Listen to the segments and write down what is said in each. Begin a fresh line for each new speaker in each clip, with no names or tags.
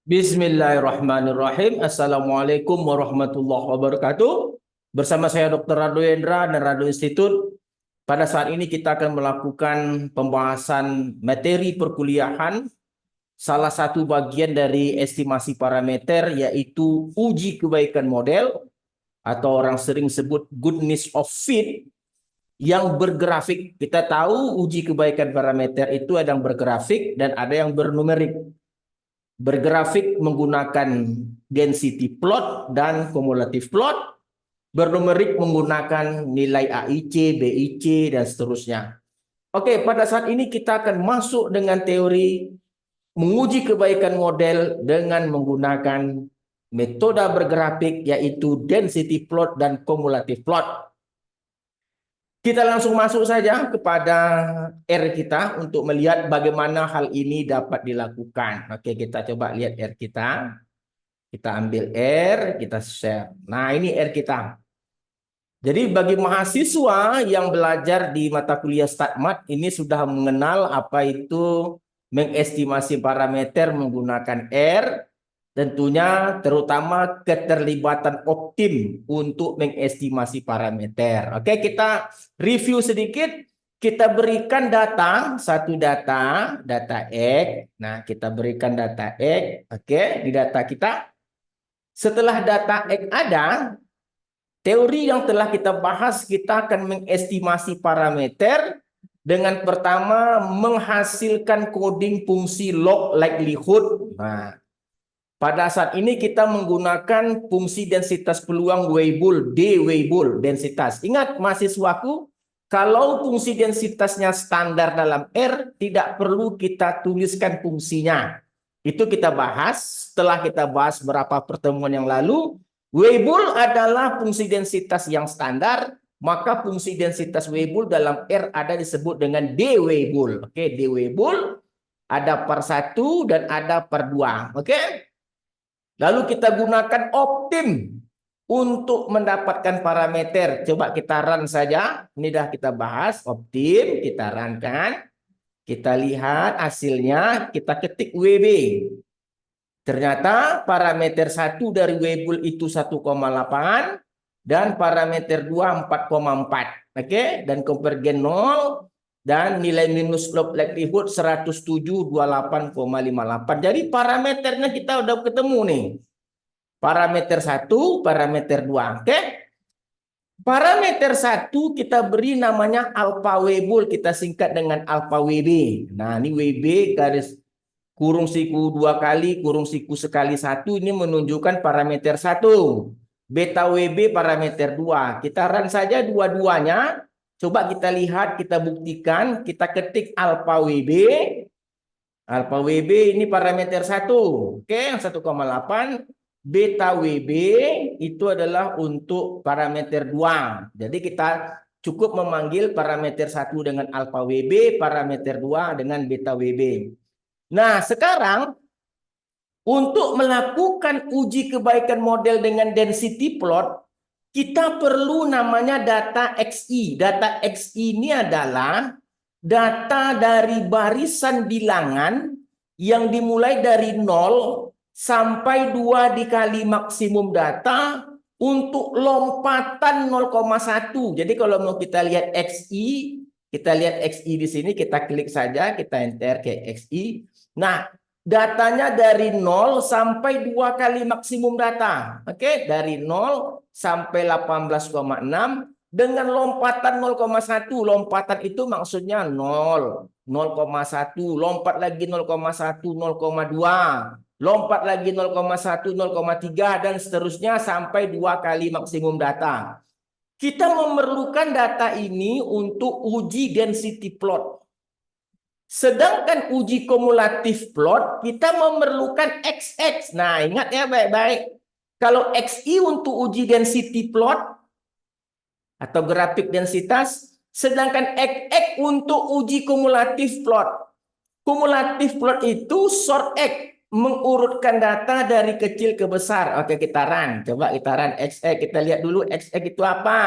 Bismillahirrahmanirrahim. Assalamualaikum warahmatullahi wabarakatuh. Bersama saya Dr. Rado Hendra dan Rado Institute. Pada saat ini kita akan melakukan pembahasan materi perkuliahan. Salah satu bagian dari estimasi parameter yaitu uji kebaikan model atau orang sering sebut goodness of fit yang bergrafik. Kita tahu uji kebaikan parameter itu ada yang bergrafik dan ada yang bernumerik. Bergrafik menggunakan density plot dan cumulative plot, bernumerik menggunakan nilai AIC, BIC, dan seterusnya. Oke, pada saat ini kita akan masuk dengan teori menguji kebaikan model dengan menggunakan metode bergrafik yaitu density plot dan cumulative plot. Kita langsung masuk saja kepada R kita untuk melihat bagaimana hal ini dapat dilakukan. Oke, kita coba lihat R kita. Kita ambil R, kita share. Nah, ini R kita. Jadi bagi mahasiswa yang belajar di mata kuliah StatMat, ini sudah mengenal apa itu mengestimasi parameter menggunakan R. Tentunya terutama keterlibatan optim untuk mengestimasi parameter. Oke, kita review sedikit. Kita berikan data, satu data X. Nah, kita berikan data X. Oke, di data kita. Setelah data X ada, teori yang telah kita bahas, kita akan mengestimasi parameter dengan pertama menghasilkan coding fungsi log likelihood. Nah, pada saat ini kita menggunakan fungsi densitas peluang Weibull, D Weibull densitas. Ingat mahasiswaku, kalau fungsi densitasnya standar dalam R, tidak perlu kita tuliskan fungsinya. Itu kita bahas setelah kita bahas beberapa pertemuan yang lalu. Weibull adalah fungsi densitas yang standar, maka fungsi densitas Weibull dalam R ada disebut dengan D Weibull. Oke, D Weibull ada per 1 dan ada per 2. Oke? Lalu kita gunakan optim untuk mendapatkan parameter. Coba kita run saja. Ini dah kita bahas. Optim, kita runkan. Kita lihat hasilnya. Kita ketik WB. Ternyata parameter 1 dari Weibull itu 1,8. Dan parameter 2 4,4. Oke? Dan konvergen 0. Dan nilai minus log likelihood 107,28,58. Jadi parameternya kita udah ketemu nih. Parameter 1, parameter 2. Oke? Parameter 1 kita beri namanya alpha Weibull. Kita singkat dengan alpha WB. Nah, ini WB garis kurung siku 2 kali, kurung siku sekali 1. Ini menunjukkan parameter 1. Beta WB parameter 2. Kita run saja dua-duanya. Coba kita lihat, kita buktikan, kita ketik alpha WB. Alpha WB ini parameter 1. Oke, 1,8. Beta WB itu adalah untuk parameter 2. Jadi kita cukup memanggil parameter 1 dengan alpha WB, parameter 2 dengan beta WB. Nah, sekarang untuk melakukan uji kebaikan model dengan density plot, kita perlu namanya data XI. Data XI ini adalah data dari barisan bilangan yang dimulai dari 0 sampai 2 dikali maksimum data untuk lompatan 0,1. Jadi kalau mau kita lihat XI, kita lihat XI di sini, kita klik saja, kita enter ke XI. Nah, datanya dari 0 sampai 2 kali maksimum data. Oke, dari 0 sampai 18,6 dengan lompatan 0,1. Lompatan itu maksudnya 0, 0,1, lompat lagi 0,1, 0,2, lompat lagi 0,1, 0,3 dan seterusnya sampai 2 kali maksimum data. Kita memerlukan data ini untuk uji density plot. Sedangkan uji kumulatif plot, kita memerlukan XX. Nah, ingat ya baik-baik. Kalau XI untuk uji density plot atau grafik densitas, sedangkan XX untuk uji kumulatif plot. Kumulatif plot itu sort X, mengurutkan data dari kecil ke besar. Oke, kita run. Coba kita run XX. Kita lihat dulu XX itu apa.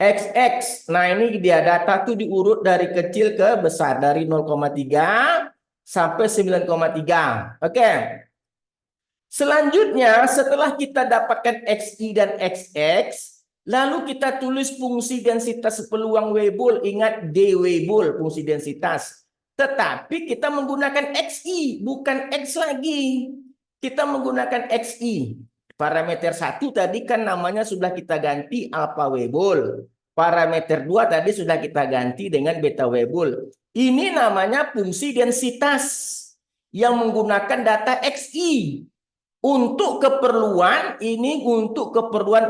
XX. Nah, ini dia data tuh diurut dari kecil ke besar. Dari 0,3 sampai 9,3. Oke. Selanjutnya, setelah kita dapatkan XI dan XX, lalu kita tulis fungsi densitas peluang Weibull. Ingat D Weibull, fungsi densitas. Tetapi kita menggunakan XI, bukan X lagi. Kita menggunakan XI. Parameter 1 tadi kan namanya sudah kita ganti alpha Weibull. Parameter 2 tadi sudah kita ganti dengan beta Weibull. Ini namanya fungsi densitas yang menggunakan data XI. Untuk keperluan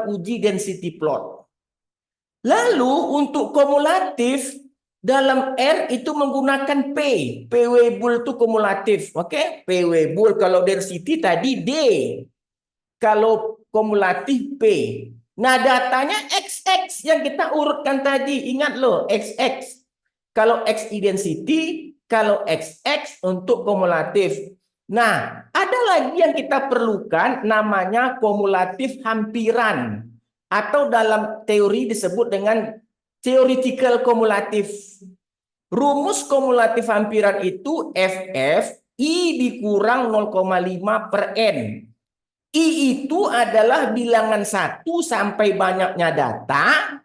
uji density plot. Lalu untuk kumulatif dalam R itu menggunakan P. P Weibull itu kumulatif, oke? P Weibull kalau density tadi D. Kalau kumulatif P. Nah, datanya XX yang kita urutkan tadi. Ingat loh, XX. Kalau XI density, kalau XX untuk kumulatif. Nah, ada lagi yang kita perlukan namanya kumulatif hampiran. Atau dalam teori disebut dengan theoretical kumulatif. Rumus kumulatif hampiran itu FF I dikurang 0,5 per N. I itu adalah bilangan 1 sampai banyaknya data.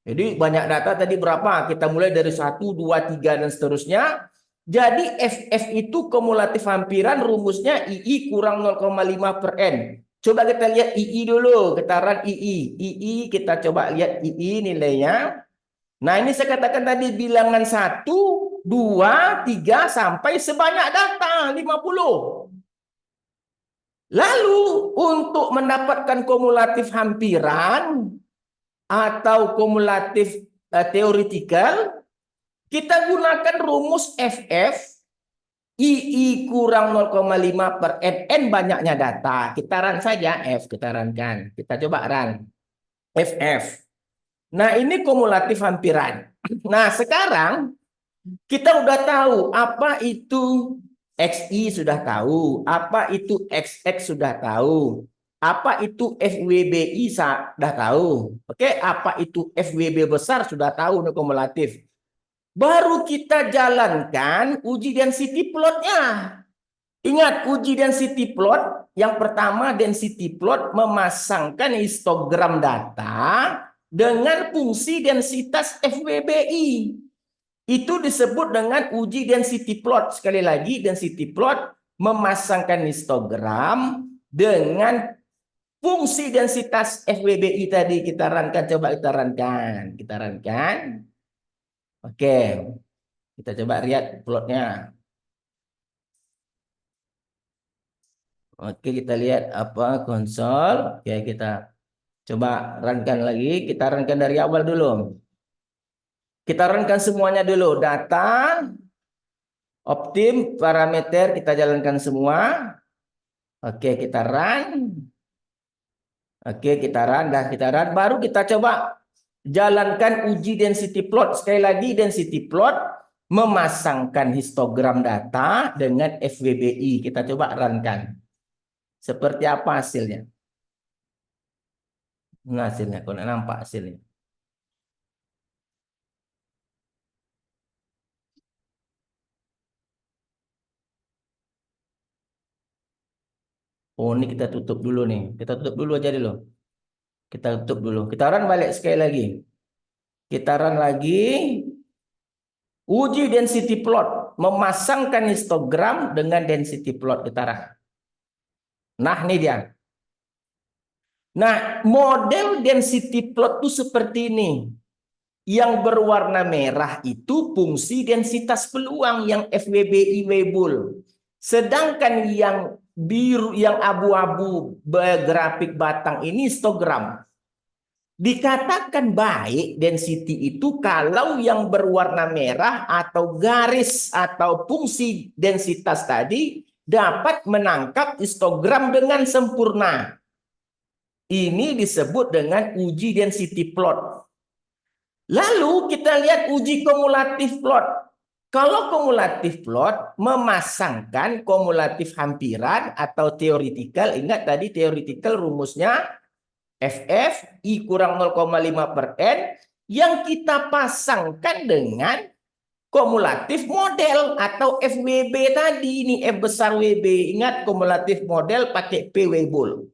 Jadi banyak data tadi berapa? Kita mulai dari 1, 2, 3 dan seterusnya. Jadi FF itu kumulatif hampiran rumusnya II kurang 0,5 per N. Coba kita lihat II dulu, getaran II. II kita coba lihat II nilainya. Nah ini saya katakan tadi bilangan 1, 2, 3 sampai sebanyak data 50. Lalu untuk mendapatkan kumulatif hampiran atau kumulatif teoretikal, kita gunakan rumus FF II kurang 0,5 per N banyaknya data. Kita run saja F, kita runkan. Kita coba run FF. Nah ini kumulatif hampiran. Nah sekarang kita udah tahu apa itu XI sudah tahu, apa itu XX sudah tahu, apa itu FWBI sudah tahu. Oke, apa itu FWB besar sudah tahu nih kumulatif. Baru kita jalankan uji density plotnya. Ingat uji density plot, yang pertama density plot memasangkan histogram data dengan fungsi densitas FWBI. Itu disebut dengan uji density plot. Sekali lagi, density plot memasangkan histogram dengan fungsi densitas FWBI tadi. Kita runkan, coba kita runkan. Kita runkan. Oke, kita coba lihat plotnya. Oke, kita lihat apa konsol. Oke, kita coba runkan lagi. Kita runkan dari awal dulu. Kita runkan semuanya dulu. Data, optim, parameter, kita jalankan semua. Oke, kita run. Oke, kita run. Dah kita run. Baru kita coba jalankan uji density plot. Sekali lagi, density plot memasangkan histogram data dengan FWBI. Kita coba runkan. Seperti apa hasilnya? Nah, hasilnya, kalau nampak hasilnya. Oh, ini kita tutup dulu nih. Kita tutup dulu aja dulu. Kita tutup dulu. Kita run balik sekali lagi. Kita run lagi. Uji density plot. Memasangkan histogram dengan density plot. Kita run. Nah, ini dia. Nah, model density plot itu seperti ini. Yang berwarna merah itu fungsi densitas peluang yang FWBI Weibull. Sedangkan yang biru, yang abu-abu grafik batang ini histogram. Dikatakan baik density itu kalau yang berwarna merah atau garis atau fungsi densitas tadi dapat menangkap histogram dengan sempurna. Ini disebut dengan uji density plot. Lalu kita lihat uji kumulatif plot. Kalau kumulatif plot memasangkan kumulatif hampiran atau teoretikal, ingat tadi teoretikal rumusnya FF I kurang 0,5 per N yang kita pasangkan dengan kumulatif model atau FWB tadi. Ini F besar WB. Ingat kumulatif model pakai P Weibull.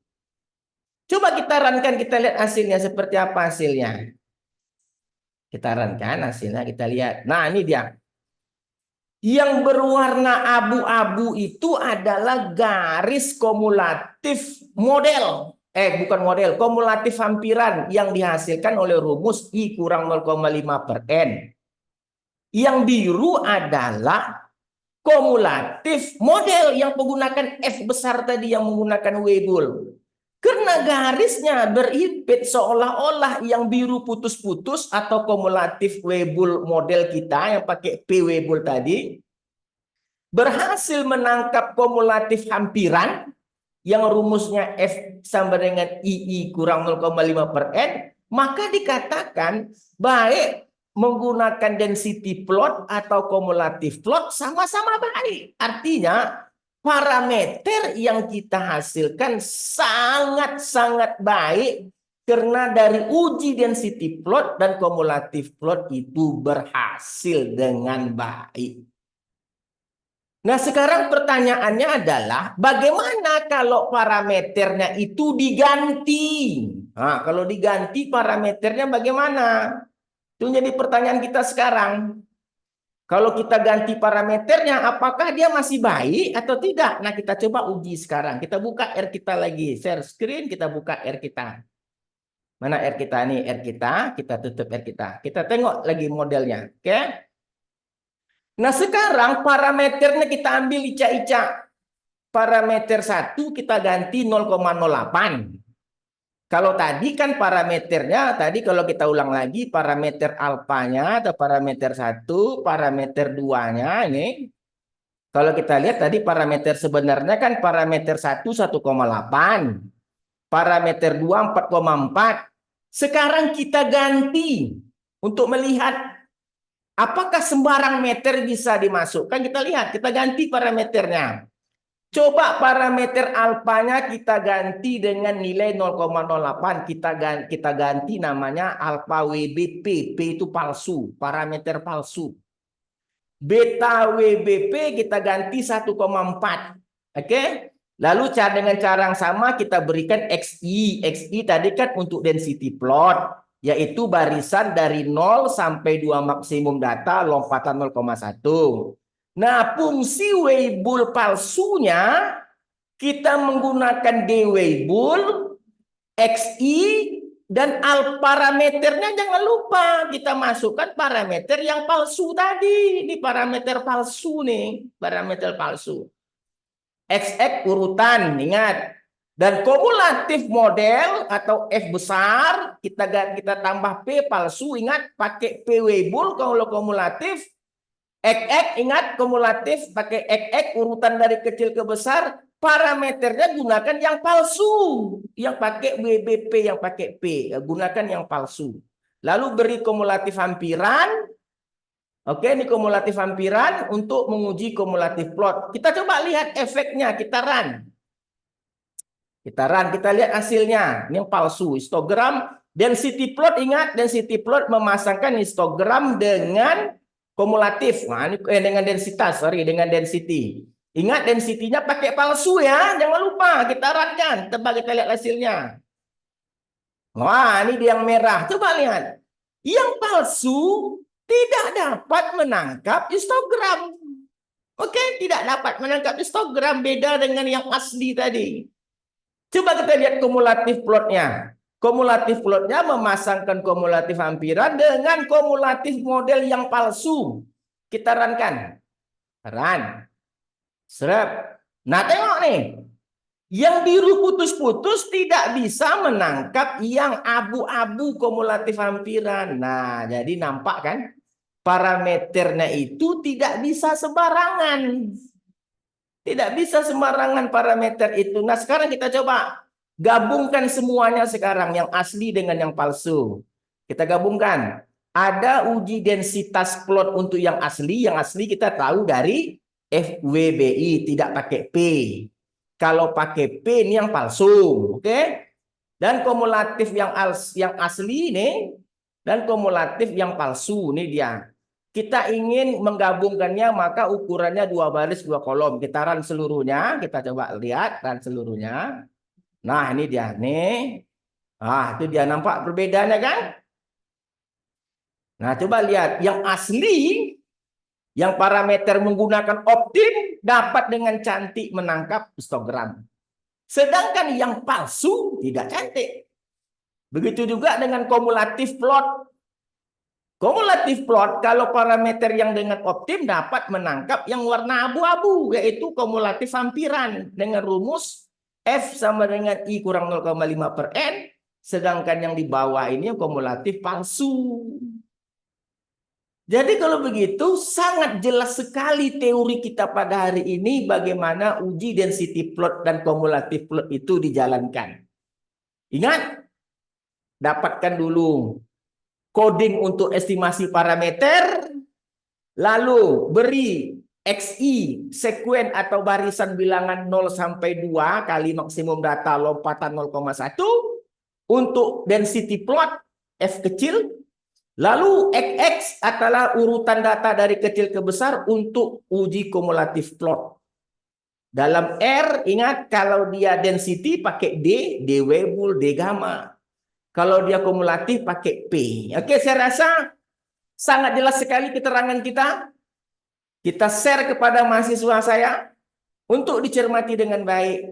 Coba kita runkan, kita lihat hasilnya seperti apa hasilnya. Kita runkan hasilnya, kita lihat. Nah, ini dia. Yang berwarna abu-abu itu adalah garis kumulatif model. Bukan model, kumulatif hampiran yang dihasilkan oleh rumus I kurang 0,5/N. Yang biru adalah kumulatif model yang menggunakan F besar tadi, yang menggunakan Weibull. Karena garisnya berimpit seolah-olah yang biru putus-putus atau kumulatif Weibull model kita yang pakai P Weibull tadi berhasil menangkap kumulatif hampiran yang rumusnya F sama dengan II kurang 0,5/N, maka dikatakan baik menggunakan density plot atau kumulatif plot sama-sama baik. Artinya parameter yang kita hasilkan sangat-sangat baik karena dari uji density plot dan kumulatif plot itu berhasil dengan baik. Nah, sekarang pertanyaannya adalah bagaimana kalau parameternya itu diganti? Nah, kalau diganti parameternya bagaimana? Itu jadi pertanyaan kita sekarang. Kalau kita ganti parameternya, apakah dia masih baik atau tidak? Nah, kita coba uji sekarang. Kita buka R kita lagi. Share screen, kita buka R kita. Mana R kita nih? R kita tutup R kita. Kita tengok lagi modelnya. Oke? Nah, sekarang parameternya kita ambil ica-ica. Parameter 1 kita ganti 0,08. Kalau tadi kan parameternya, tadi kalau kita ulang lagi, parameter alfanya atau parameter 1, parameter 2-nya ini. Kalau kita lihat tadi parameter sebenarnya kan parameter 1 1,8. Parameter 2 4,4. Sekarang kita ganti untuk melihat apakah sembarang meter bisa dimasukkan. Kita lihat, kita ganti parameternya. Coba parameter alfanya kita ganti dengan nilai 0,08. Kita ganti namanya alfa WBP. P itu palsu, parameter palsu. Beta WBP kita ganti 1,4. Oke? Lalu dengan cara yang sama kita berikan XI. XI tadi kan untuk density plot, yaitu barisan dari 0 sampai 2 maksimum data, lompatan 0,1. Nah, fungsi Weibull palsunya kita menggunakan D Weibull, XI, dan parameternya jangan lupa kita masukkan parameter yang palsu tadi. Ini parameter palsu nih, parameter palsu. XX urutan, ingat. Dan kumulatif model atau F besar kita tambah P palsu, ingat pakai P Weibull kalau kumulatif. XX ingat kumulatif pakai XX urutan dari kecil ke besar, parameternya gunakan yang palsu, yang pakai WBP, yang pakai P, gunakan yang palsu. Lalu beri kumulatif hampiran. Oke, ini kumulatif hampiran untuk menguji kumulatif plot. Kita coba lihat efeknya, kita run. Kita lihat hasilnya. Ini yang palsu, histogram, density plot, ingat density plot memasangkan histogram dengan kumulatif. Nah, ini dengan densitas, dengan density. Ingat density-nya pakai palsu ya, jangan lupa kita runkan. Coba kita lihat hasilnya. Wah, ini dia yang merah. Coba lihat. Yang palsu tidak dapat menangkap histogram. Oke, tidak dapat menangkap histogram, beda dengan yang asli tadi. Coba kita lihat kumulatif plotnya. Kumulatif plotnya memasangkan kumulatif hampiran dengan kumulatif model yang palsu. Kita runkan. Run. Serap. Nah, tengok nih. Yang biru putus-putus tidak bisa menangkap yang abu-abu kumulatif hampiran. Nah, jadi nampak kan? Parameternya itu tidak bisa sembarangan. Tidak bisa sembarangan parameter itu. Nah, sekarang kita coba gabungkan semuanya sekarang, yang asli dengan yang palsu. Kita gabungkan. Ada uji densitas plot untuk yang asli. Yang asli kita tahu dari FWBI, tidak pakai P. Kalau pakai P ini yang palsu, oke? Dan kumulatif yang asli ini dan kumulatif yang palsu ini dia. kita ingin menggabungkannya, maka ukurannya 2 baris 2 kolom. Kita run seluruhnya, kita coba lihat run seluruhnya. Nah, ini dia nih. Ah, itu dia, nampak perbedaannya kan? Nah, coba lihat yang asli, yang parameter menggunakan optim dapat dengan cantik menangkap histogram. Sedangkan yang palsu tidak cantik. Begitu juga dengan kumulatif plot. Kumulatif plot, kalau parameter yang dengan optim dapat menangkap yang warna abu-abu, yaitu kumulatif hampiran dengan rumus F sama dengan I kurang 0,5 per N, sedangkan yang di bawah ini kumulatif palsu. Jadi kalau begitu, sangat jelas sekali teori kita pada hari ini bagaimana uji density plot dan kumulatif plot itu dijalankan. Ingat, dapatkan dulu coding untuk estimasi parameter, lalu beri XI, sekuen atau barisan bilangan 0 sampai 2 kali maksimum data lompatan 0,1 untuk density plot F kecil, lalu XX adalah urutan data dari kecil ke besar untuk uji kumulatif plot. Dalam R, ingat kalau dia density pakai D, D Weibull, D gamma. Kalau dia kumulatif pakai P. Oke, saya rasa sangat jelas sekali keterangan kita. Kita share kepada mahasiswa saya untuk dicermati dengan baik.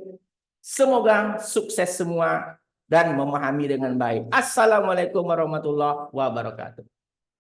Semoga sukses semua dan memahami dengan baik. Assalamualaikum warahmatullahi wabarakatuh.